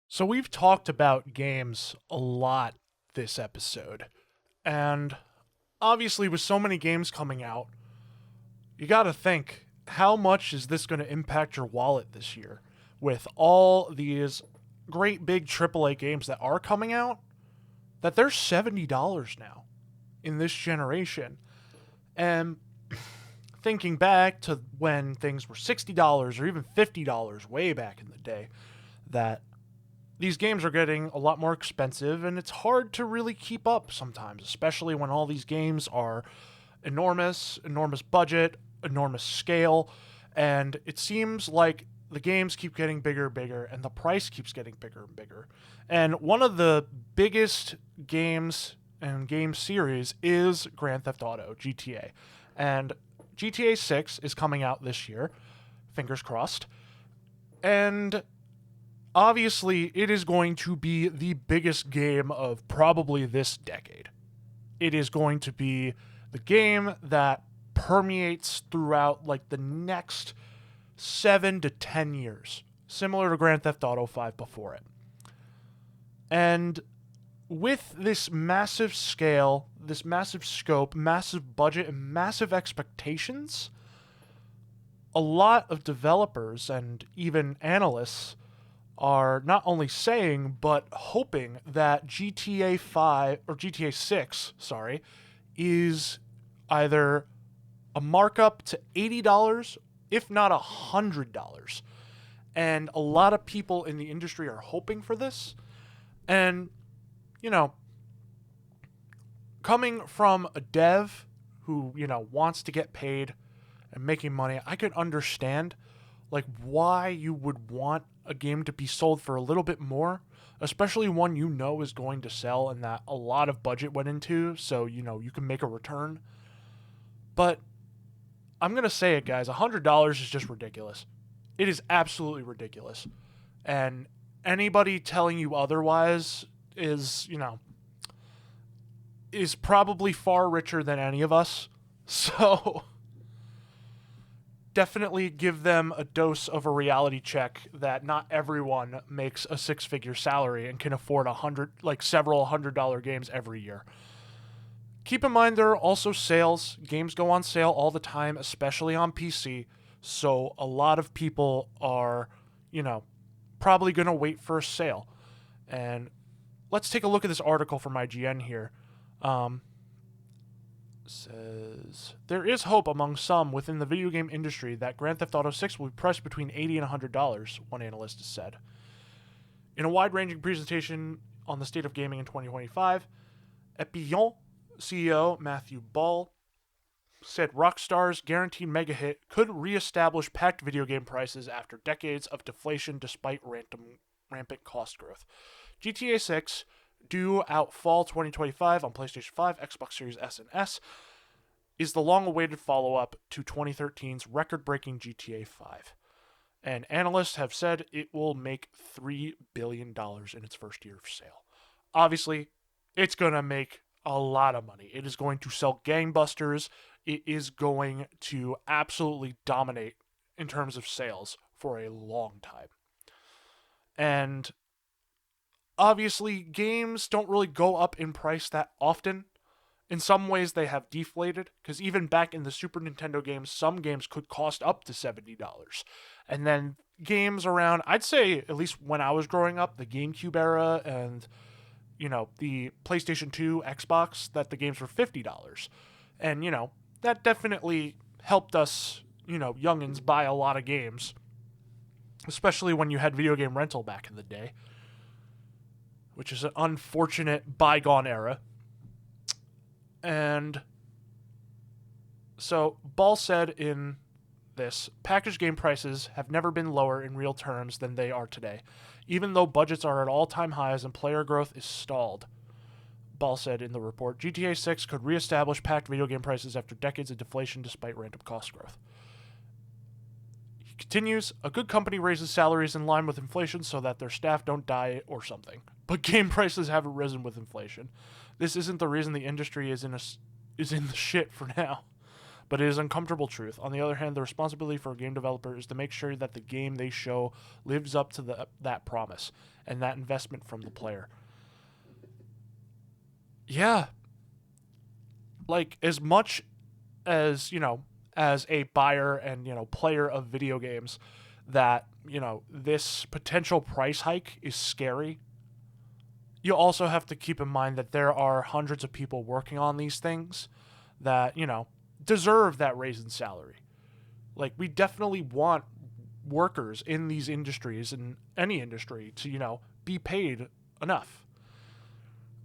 So we've talked about games a lot this episode. And obviously with so many games coming out, you got to think how much is this going to impact your wallet this year with all these great big AAA games that are coming out that they're $70 now in this generation. And thinking back to when things were $60 or even $50 way back in the day, that these games are getting a lot more expensive and it's hard to really keep up sometimes, especially when all these games are enormous budget, enormous scale, and it seems like the games keep getting bigger and bigger and the price keeps getting bigger and bigger. And one of the biggest games and game series is Grand Theft Auto, GTA. And GTA 6 is coming out this year, fingers crossed. And obviously, it is going to be the biggest game of probably this decade. It is going to be the game that permeates throughout like the next 7 to 10 years, similar to Grand Theft Auto 5 before it. And with this massive scale, this massive scope, massive budget, and massive expectations, a lot of developers and even analysts are not only saying but hoping that GTA 5 or GTA 6, sorry, is either a markup to $80 if not $100. And a lot of people in the industry are hoping for this. And you know, coming from a dev who, wants to get paid and making money, I could understand like why you would want a game to be sold for a little bit more, especially one is going to sell and that a lot of budget went into, so you can make a return. But I'm gonna say it, guys, $100 is just ridiculous. It is absolutely ridiculous. And anybody telling you otherwise is probably far richer than any of us. So definitely give them a dose of a reality check that not everyone makes a six-figure salary and can afford several $100 games every year. Keep in mind there are also sales. Games go on sale all the time, especially on PC. So a lot of people are, probably going to wait for a sale. And let's take a look at this article from IGN here. Says there is hope among some within the video game industry that Grand Theft Auto 6 will be priced between $80 and $100, one analyst has said. In a wide-ranging presentation on the state of gaming in 2025, Epillon CEO Matthew Ball said Rockstar's guaranteed mega hit could reestablish packed video game prices after decades of deflation despite rampant cost growth. GTA 6 due out fall 2025 on PlayStation 5, Xbox Series S and S, is the long-awaited follow-up to 2013's record-breaking GTA 5. And analysts have said it will make $3 billion in its first year of sale. Obviously, it's going to make a lot of money. It is going to sell gangbusters. It is going to absolutely dominate in terms of sales for a long time. And obviously, games don't really go up in price that often. In some ways, they have deflated, because even back in the Super Nintendo games, some games could cost up to $70. And then games around, I'd say, at least when I was growing up, the GameCube era and, the PlayStation 2, Xbox, that the games were $50. And, that definitely helped us, youngins buy a lot of games, especially when you had video game rental back in the day, which is an unfortunate bygone era. And so Ball said in this, packaged game prices have never been lower in real terms than they are today, even though budgets are at all-time highs and player growth is stalled. Ball said in the report, GTA 6 could reestablish packed video game prices after decades of deflation despite random cost growth. He continues, a good company raises salaries in line with inflation so that their staff don't die or something. But game prices haven't risen with inflation. This isn't the reason the industry is in the shit for now. but it is uncomfortable truth. On the other hand, the responsibility for a game developer is to make sure that the game they show lives up to that promise and that investment from the player. Yeah, like as much as, as a buyer and, player of video games, that, this potential price hike is scary. You also have to keep in mind that there are hundreds of people working on these things that, deserve that raise in salary. Like, we definitely want workers in these industries, in any industry, to, be paid enough.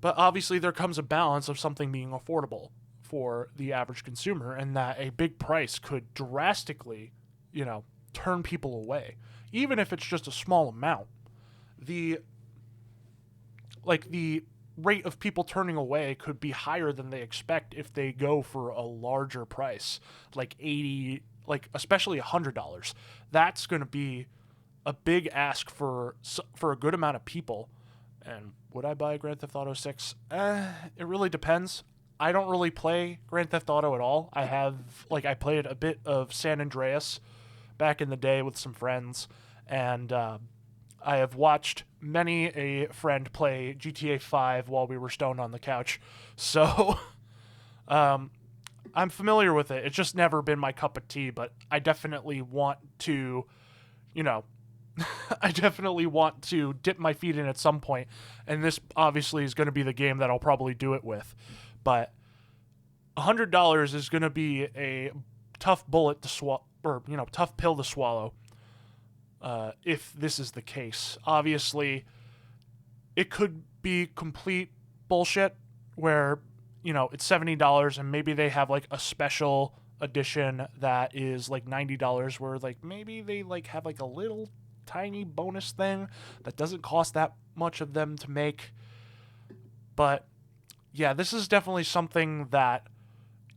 But obviously, there comes a balance of something being affordable for the average consumer, and that a big price could drastically, turn people away, even if it's just a small amount. The rate of people turning away could be higher than they expect if they go for a larger price, like 80, like especially $100. That's going to be a big ask for a good amount of people. And would I buy Grand Theft Auto 6? It really depends. I don't really play Grand Theft Auto at all. I played a bit of San Andreas back in the day with some friends, and I have watched many a friend play GTA 5 while we were stoned on the couch. So I'm familiar with it. It's just never been my cup of tea, but I definitely want to, I definitely want to dip my feet in at some point, and this obviously is going to be the game that I'll probably do it with. But $100 is going to be a tough bullet to swallow, or tough pill to swallow. If this is the case, obviously, it could be complete bullshit where it's $70 and maybe they have like a special edition that is like $90, where like maybe they like have like a little tiny bonus thing that doesn't cost that much of them to make. But yeah, this is definitely something that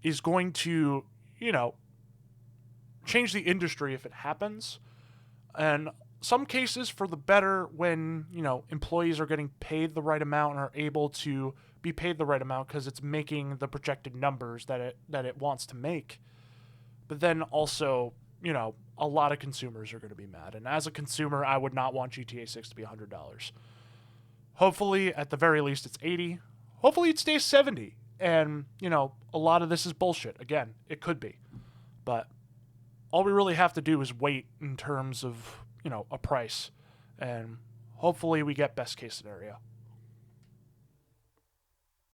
is going to, change the industry if it happens. And some cases for the better when, employees are getting paid the right amount and are able to be paid the right amount because it's making the projected numbers that it wants to make. But then also, a lot of consumers are going to be mad. And as a consumer, I would not want GTA 6 to be $100. Hopefully, at the very least, it's $80. Hopefully, it stays $70. And, a lot of this is bullshit. Again, it could be. But all we really have to do is wait in terms of, a price. And hopefully we get best case scenario.